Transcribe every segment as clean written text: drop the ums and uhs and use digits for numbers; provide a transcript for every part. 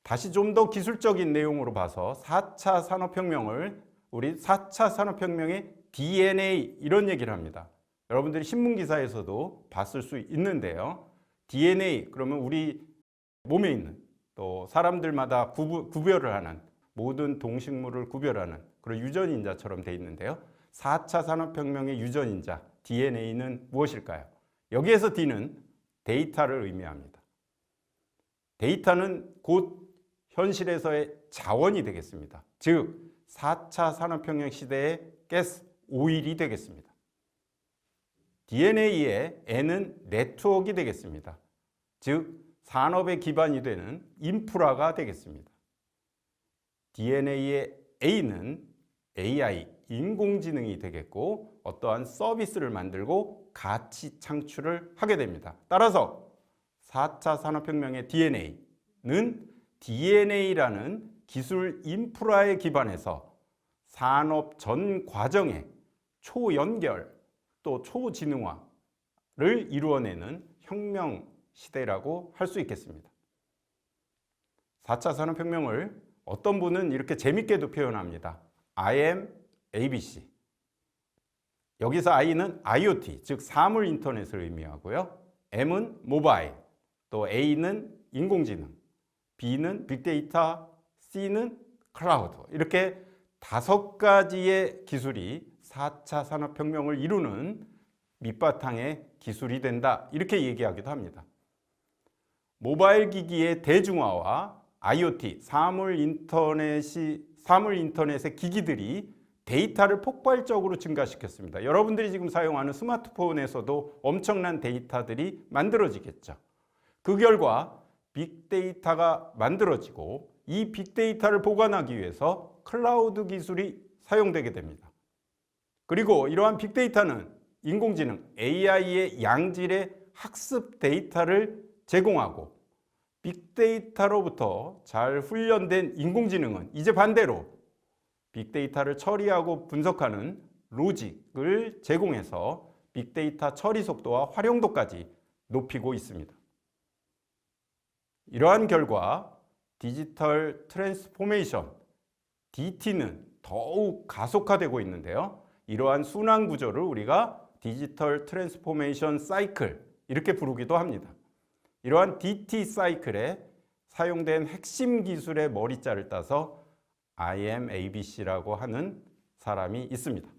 다시 좀 더 기술적인 내용으로 봐서 4차 산업혁명을 우리 4차 산업혁명의 DNA 이런 얘기를 합니다. 여러분들이 신문기사에서도 봤을 수 있는데요. DNA 그러면 우리 몸에 있는 또 사람들마다 구별을 하는 모든 동식물을 구별하는 그런 유전인자처럼 되어 있는데요. 4차 산업혁명의 유전인자 DNA는 무엇일까요? 여기에서 D는 데이터를 의미합니다. 데이터는 곧 현실에서의 자원이 되겠습니다. 즉 4차 산업혁명 시대의 가스, 오일이 되겠습니다. DNA의 N은 네트워크가 되겠습니다. 즉 산업의 기반이 되는 인프라가 되겠습니다. DNA의 A는 AI, 인공지능이 되겠고 어떠한 서비스를 만들고 가치 창출을 하게 됩니다. 따라서 4차 산업혁명의 DNA는 DNA라는 기술 인프라에 기반해서 산업 전 과정의 초연결 또 초지능화를 이루어내는 혁명 시대라고 할 수 있겠습니다. 4차 산업혁명을 어떤 분은 이렇게 재밌게도 표현합니다. I am ABC. 여기서 I는 IoT, 즉 사물 인터넷을 의미하고요. M은 모바일, 또 A는 인공지능, B는 빅데이터, C는 클라우드. 이렇게 5가지의 기술이 4차 산업혁명을 이루는 밑바탕의 기술이 된다. 이렇게 얘기하기도 합니다. 모바일 기기의 대중화와 IoT, 사물 인터넷의 기기들이 데이터를 폭발적으로 증가시켰습니다. 여러분들이 지금 사용하는 스마트폰에서도 엄청난 데이터들이 만들어지겠죠. 그 결과 빅데이터가 만들어지고 이 빅데이터를 보관하기 위해서 클라우드 기술이 사용되게 됩니다. 그리고 이러한 빅데이터는 인공지능, AI의 양질의 학습 데이터를 제공하고 빅데이터로부터 잘 훈련된 인공지능은 이제 반대로 빅데이터를 처리하고 분석하는 로직을 제공해서 빅데이터 처리 속도와 활용도까지 높이고 있습니다. 이러한 결과 디지털 트랜스포메이션, DT는 더욱 가속화되고 있는데요. 이러한 순환 구조를 우리가 디지털 트랜스포메이션 사이클 이렇게 부르기도 합니다. 이러한 DT 사이클에 사용된 핵심 기술의 머리자를 따서 IMABC라고 하는 사람이 있습니다.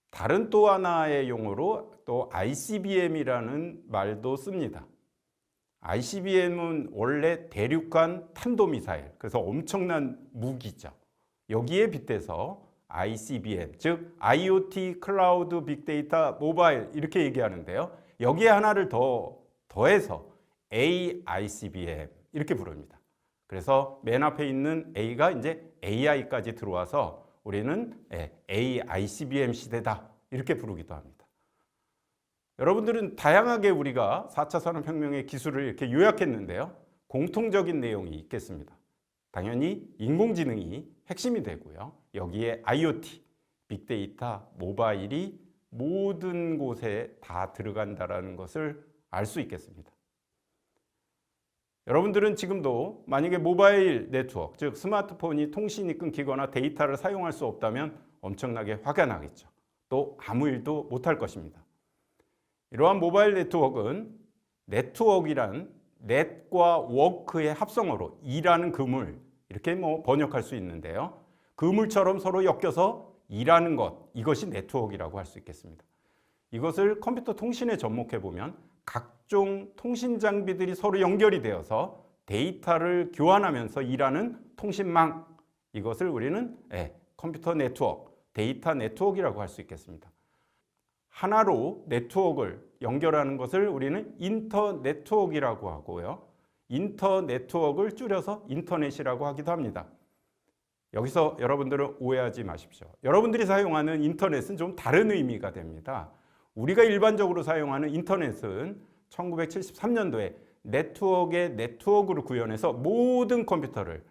다른 또 하나의 용어로 또 ICBM이라는 말도 씁니다. ICBM은 원래 대륙간 탄도미사일, 그래서 엄청난 무기죠. 여기에 빗대서 ICBM, 즉 IoT, 클라우드, 빅데이터, 모바일 이렇게 얘기하는데요. 여기에 하나를 더해서 AICBM 이렇게 부릅니다. 그래서 맨 앞에 있는 A가 이제 AI까지 들어와서 우리는 AICBM 시대다 이렇게 부르기도 합니다. 여러분들은 다양하게 우리가 4차 산업혁명의 기술을 이렇게 요약했는데요. 공통적인 내용이 있겠습니다. 당연히 인공지능이 핵심이 되고요. 여기에 IoT, 빅데이터, 모바일이 모든 곳에 다 들어간다는 것을 알 수 있겠습니다. 여러분들은 지금도 만약에 모바일 네트워크, 즉 스마트폰이 통신이 끊기거나 데이터를 사용할 수 없다면 엄청나게 화가 나겠죠. 또 아무 일도 못할 것입니다. 이러한 모바일 네트워크는 네트워크이란 넷과 워크의 합성어로 일하는 그물 이렇게 번역할 수 있는데요. 그물처럼 서로 엮여서 일하는 것, 이것이 네트워크라고 할 수 있겠습니다. 이것을 컴퓨터 통신에 접목해 보면 각종 통신 장비들이 서로 연결이 되어서 데이터를 교환하면서 일하는 통신망, 이것을 우리는 컴퓨터 네트워크, 데이터 네트워크라고 할 수 있겠습니다. 하나로 네트워크를 연결하는 것을 우리는 인터 네트워크라고 하고요. 인터 네트워크를 줄여서 인터넷이라고 하기도 합니다. 여기서 여러분들은 오해하지 마십시오. 여러분들이 사용하는 인터넷은 좀 다른 의미가 됩니다. 우리가 일반적으로 사용하는 인터넷은 1973년도에 네트워크의 네트워크를 구현해서 모든 컴퓨터를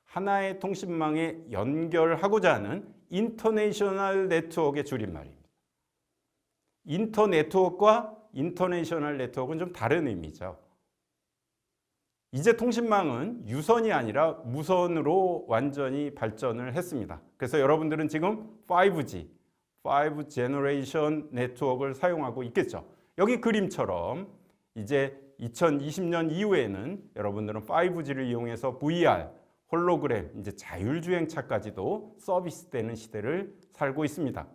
하나의 통신망에 연결하고자 하는 인터내셔널 네트워크의 줄임말입니다. 인터 네트워크와 인터내셔널 네트워크는 좀 다른 의미죠. 이제 통신망은 유선이 아니라 무선으로 완전히 발전을 했습니다. 그래서 여러분들은 지금 5G, 5 제너레이션 네트워크를 사용하고 있겠죠. 여기 그림처럼 이제 2020년 이후에는 여러분들은 5G를 이용해서 VR, 홀로그램, 이제 자율주행차까지도 서비스되는 시대를 살고 있습니다.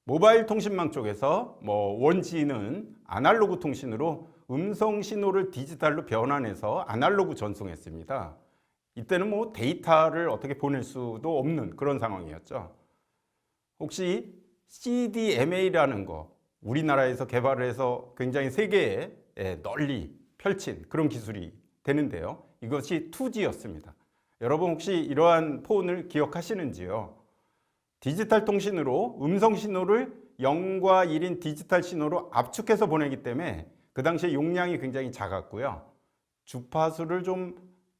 모바일 통신망 쪽에서 원지는 아날로그 통신으로 음성 신호를 디지털로 변환해서 아날로그 전송했습니다. 이때는 데이터를 어떻게 보낼 수도 없는 그런 상황이었죠. 혹시 CDMA라는 거 우리나라에서 개발을 해서 굉장히 세계에 널리 펼친 그런 기술이 되는데요. 이것이 2G였습니다. 여러분 혹시 이러한 폰을 기억하시는지요? 디지털 통신으로 음성 신호를 0과 1인 디지털 신호로 압축해서 보내기 때문에 그 당시에 용량이 굉장히 작았고요. 주파수를 좀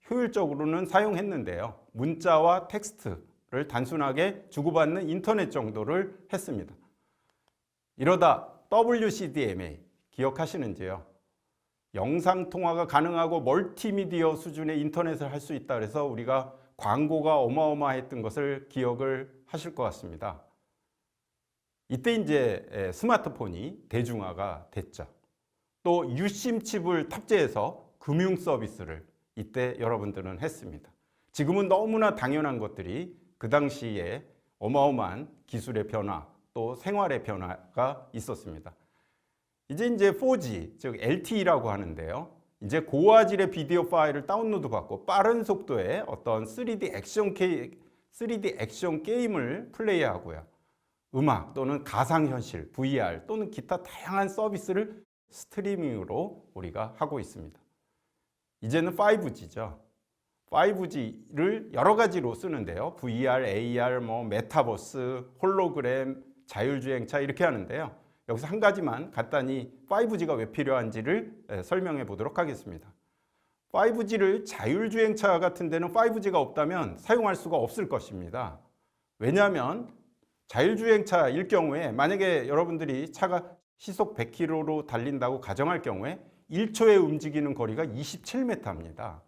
효율적으로는 사용했는데요. 문자와 텍스트를 단순하게 주고받는 인터넷 정도를 했습니다. 이러다 WCDMA 기억하시는지요? 영상 통화가 가능하고 멀티미디어 수준의 인터넷을 할 수 있다 그래서 우리가 광고가 어마어마했던 것을 기억을 하실 것 같습니다. 이때 이제 스마트폰이 대중화가 됐죠. 또 유심 칩을 탑재해서 금융 서비스를 이때 여러분들은 했습니다. 지금은 너무나 당연한 것들이 그 당시에 어마어마한 기술의 변화 또 생활의 변화가 있었습니다. 이제 4G 즉 LTE라고 하는데요. 이제 고화질의 비디오 파일을 다운로드 받고 빠른 속도의 어떤 3D 액션 게임을 플레이하고요. 음악 또는 가상현실, VR 또는 기타 다양한 서비스를 스트리밍으로 우리가 하고 있습니다. 이제는 5G죠. 5G를 여러 가지로 쓰는데요. VR, AR, 메타버스, 홀로그램, 자율주행차 이렇게 하는데요. 여기서 한 가지만 간단히 5G가 왜 필요한지를 설명해 보도록 하겠습니다. 5G를 자율주행차 같은 데는 5G가 없다면 사용할 수가 없을 것입니다. 왜냐하면 자율주행차일 경우에 만약에 여러분들이 차가 시속 100km로 달린다고 가정할 경우에 1초에 움직이는 거리가 27m입니다.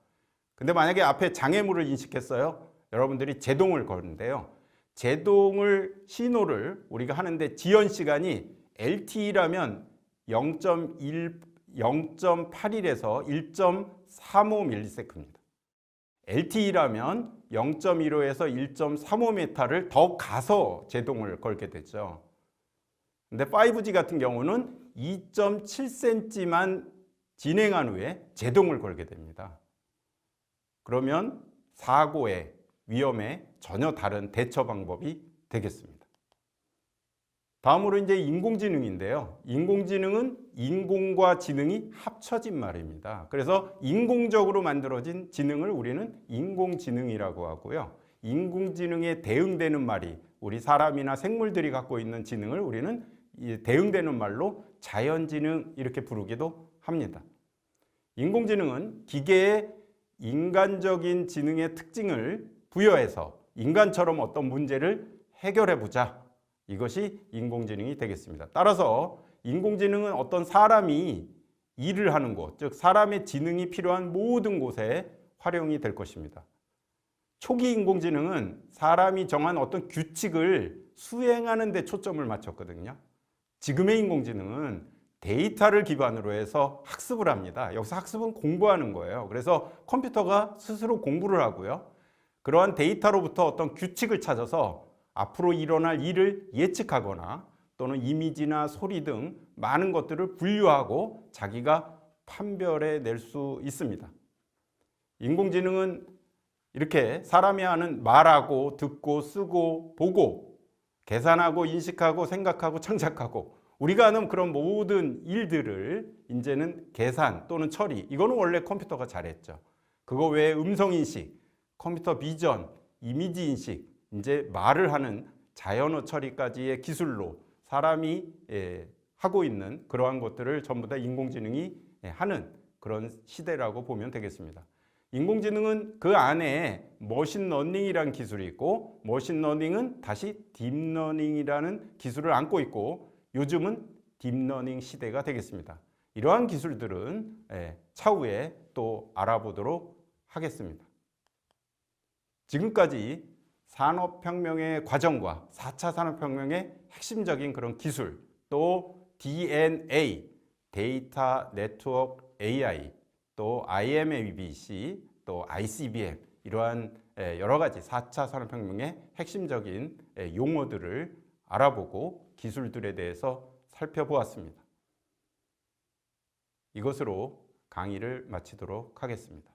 근데 만약에 앞에 장애물을 인식했어요. 여러분들이 제동을 거는데요. 제동을 신호를 우리가 하는데 지연 시간이 LTE라면 0.81에서 1.35ms입니다. LTE라면 0.15에서 1.35m를 더 가서 제동을 걸게 되죠. 근데 5G 같은 경우는 2.7cm만 진행한 후에 제동을 걸게 됩니다. 그러면 사고의 위험에 전혀 다른 대처 방법이 되겠습니다. 다음으로 이제 인공지능인데요. 인공지능은 인공과 지능이 합쳐진 말입니다. 그래서 인공적으로 만들어진 지능을 우리는 인공지능이라고 하고요. 인공지능에 대응되는 말이 우리 사람이나 생물들이 갖고 있는 지능을 우리는 대응되는 말로 자연지능 이렇게 부르기도 합니다. 인공지능은 기계에 인간적인 지능의 특징을 부여해서 인간처럼 어떤 문제를 해결해 보자. 이것이 인공지능이 되겠습니다. 따라서 인공지능은 어떤 사람이 일을 하는 곳, 즉 사람의 지능이 필요한 모든 곳에 활용이 될 것입니다. 초기 인공지능은 사람이 정한 어떤 규칙을 수행하는 데 초점을 맞췄거든요. 지금의 인공지능은 데이터를 기반으로 해서 학습을 합니다. 여기서 학습은 공부하는 거예요. 그래서 컴퓨터가 스스로 공부를 하고요. 그러한 데이터로부터 어떤 규칙을 찾아서 앞으로 일어날 일을 예측하거나 또는 이미지나 소리 등 많은 것들을 분류하고 자기가 판별해 낼 수 있습니다. 인공지능은 이렇게 사람이 하는 말하고 듣고 쓰고 보고 계산하고 인식하고 생각하고 창작하고 우리가 하는 그런 모든 일들을 이제는 계산 또는 처리 이거는 원래 컴퓨터가 잘했죠. 그거 외에 음성인식, 컴퓨터 비전, 이미지 인식 이제 말을 하는 자연어 처리까지의 기술로 사람이 하고 있는 그러한 것들을 전부 다 인공지능이 하는 그런 시대라고 보면 되겠습니다. 인공지능은 그 안에 머신러닝이라는 기술이 있고 머신러닝은 다시 딥러닝이라는 기술을 안고 있고 요즘은 딥러닝 시대가 되겠습니다. 이러한 기술들은 차후에 또 알아보도록 하겠습니다. 지금까지 산업혁명의 과정과 4차 산업혁명의 핵심적인 그런 기술, 또 DNA, 데이터 네트워크 AI, 또 IMABC, 또 ICBM 이러한 여러 가지 4차 산업혁명의 핵심적인 용어들을 알아보고 기술들에 대해서 살펴보았습니다. 이것으로 강의를 마치도록 하겠습니다.